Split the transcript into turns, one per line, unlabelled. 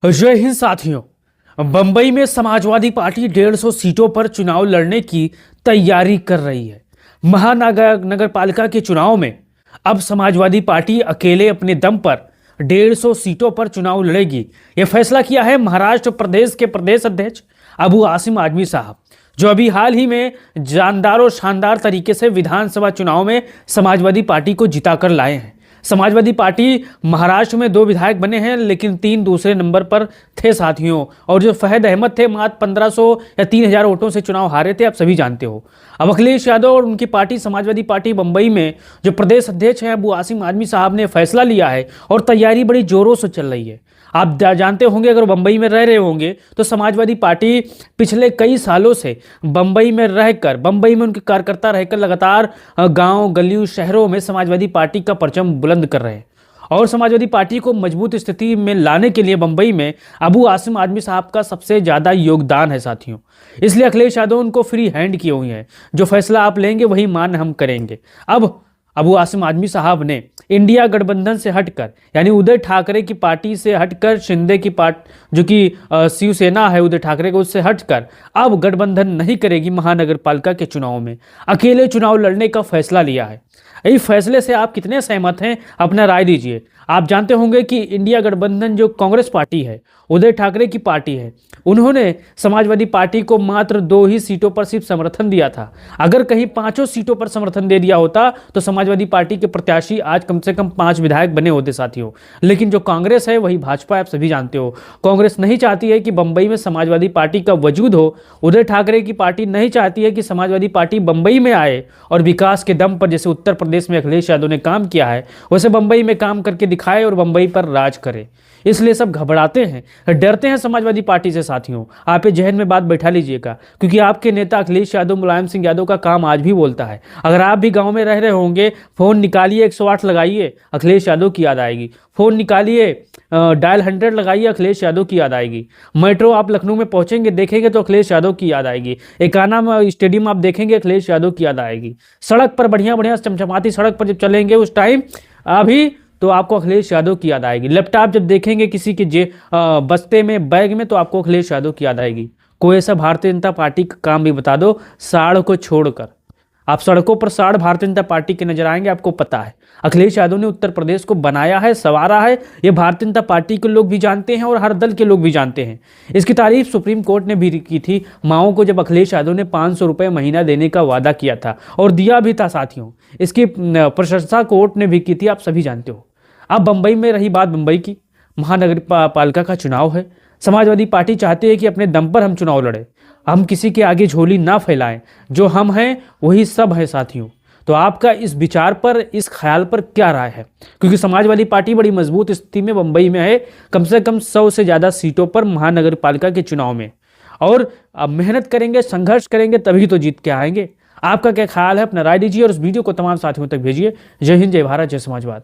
जय हिंद साथियों। बंबई में समाजवादी पार्टी 150 सीटों पर चुनाव लड़ने की तैयारी कर रही है। महानगर नगर पालिका के चुनाव में अब समाजवादी पार्टी अकेले अपने दम पर 150 सीटों पर चुनाव लड़ेगी। यह फैसला किया है महाराष्ट्र प्रदेश के प्रदेश अध्यक्ष अबू आसिम आजमी साहब, जो अभी हाल ही में जानदार और शानदार तरीके से विधानसभा चुनाव में समाजवादी पार्टी को जिताकर लाए हैं। समाजवादी पार्टी महाराष्ट्र में 2 विधायक बने हैं, लेकिन 3 दूसरे नंबर पर थे साथियों। और जो फहद अहमद थे, मात्र 1500 या 3000 वोटों से चुनाव हारे थे, आप सभी जानते हो। अब अखिलेश यादव और उनकी पार्टी समाजवादी पार्टी बंबई में जो प्रदेश अध्यक्ष हैं अबू आसिम आजमी साहब ने फैसला लिया है और तैयारी बड़ी जोरों से चल रही है। आप जानते होंगे, अगर बंबई में रह रहे होंगे तो समाजवादी पार्टी पिछले कई सालों से बंबई में उनके कार्यकर्ता रहकर लगातार गांव गलियों शहरों में समाजवादी पार्टी का परचम बुलंद कर रहे हैं। और समाजवादी पार्टी को मजबूत स्थिति में लाने के लिए बंबई में अबू आसिम आजमी साहब का सबसे ज़्यादा योगदान है साथियों। इसलिए अखिलेश यादव उनको फ्री हैंड किए हुए हैं। जो फैसला आप लेंगे वही मान हम करेंगे। अब अबू आसिम आजमी साहब ने इंडिया गठबंधन से हटकर, यानी उद्धव ठाकरे की पार्टी से हटकर, शिंदे की पार्टी जो कि शिवसेना है उद्धव ठाकरे को, उससे हटकर अब गठबंधन नहीं करेगी महानगर पालिका के चुनाव में, अकेले चुनाव लड़ने का फैसला लिया है। इस फैसले से आप कितने सहमत हैं, अपना राय दीजिए। आप जानते होंगे कि इंडिया गठबंधन जो कांग्रेस पार्टी है, उद्धव ठाकरे की पार्टी है, उन्होंने समाजवादी पार्टी को मात्र 2 ही सीटों पर सिर्फ समर्थन दिया था। अगर कहीं 5 सीटों पर समर्थन दे दिया होता तो समाजवादी पार्टी के प्रत्याशी आज कम से कम 5 विधायक बने होते साथियों। लेकिन जो कांग्रेस है वही भाजपा है, आप सभी जानते हो। कांग्रेस नहीं चाहती है कि बंबई में समाजवादी पार्टी का वजूद हो। उद्धव ठाकरे की पार्टी नहीं चाहती है कि समाजवादी पार्टी बंबई में आए और विकास के दम पर, जैसे उत्तर प्रदेश में अखिलेश यादव ने काम किया है, वैसे बंबई में काम करके दिखाए और बंबई पर राज करे। इसलिए सब घबराते हैं, डरते हैं समाजवादी पार्टी से साथियों। आप ये जहन में बात बैठा लीजिएगा, क्योंकि आपके नेता अखिलेश यादव, मुलायम सिंह यादव का काम आज भी बोलता है। अगर आप भी गांव में रह रहे होंगे, फोन निकालिए, 108 लगाइए, अखिलेश यादव की याद आएगी। फोन निकालिए, डायल 100 लगाइए, अखिलेश यादव की याद आएगी। मेट्रो आप लखनऊ में पहुंचेंगे, देखेंगे तो अखिलेश यादव की याद आएगी। एकाना में स्टेडियम आप देखेंगे, अखिलेश यादव की याद आएगी। सड़क पर बढ़िया बढ़िया चमचमाती सड़क पर जब चलेंगे उस टाइम अभी, तो आपको अखिलेश यादव की याद आएगी। लैपटॉप जब देखेंगे किसी के बस्ते में, बैग में, तो आपको अखिलेश यादव की याद आएगी। कोई ऐसा भारतीय जनता पार्टी का काम भी बता दो, साड़ को छोड़कर। आप सड़कों पर साड़ भारतीय जनता पार्टी के नजर आएंगे, आपको पता है। अखिलेश यादव ने उत्तर प्रदेश को बनाया है, संवारा है, ये भारतीय जनता पार्टी के लोग भी जानते हैं और हर दल के लोग भी जानते हैं। इसकी तारीफ सुप्रीम कोर्ट ने भी की थी माओं को, जब अखिलेश यादव ने 500 रुपये महीना देने का वादा किया था, और दिया भी था साथियों। इसकी प्रशंसा कोर्ट ने भी की थी, आप सभी जानते हो। अब बंबई में रही बात बंबई की, महानगर पालिका का चुनाव है। समाजवादी पार्टी चाहती है कि अपने दम पर हम चुनाव लड़े, हम किसी के आगे झोली ना फैलाएं। जो हम हैं वही सब है साथियों। तो आपका इस विचार पर, इस ख्याल पर क्या राय है? क्योंकि समाजवादी पार्टी बड़ी मजबूत स्थिति में बंबई में है, कम से कम 100 से ज़्यादा सीटों पर महानगर पालिका के चुनाव में। और अब मेहनत करेंगे, संघर्ष करेंगे, तभी तो जीत के आएंगे। आपका क्या ख्याल है? अपना राय दीजिए और इस वीडियो को तमाम साथियों तक भेजिए। जय हिंद, जय भारत, जय समाजवाद।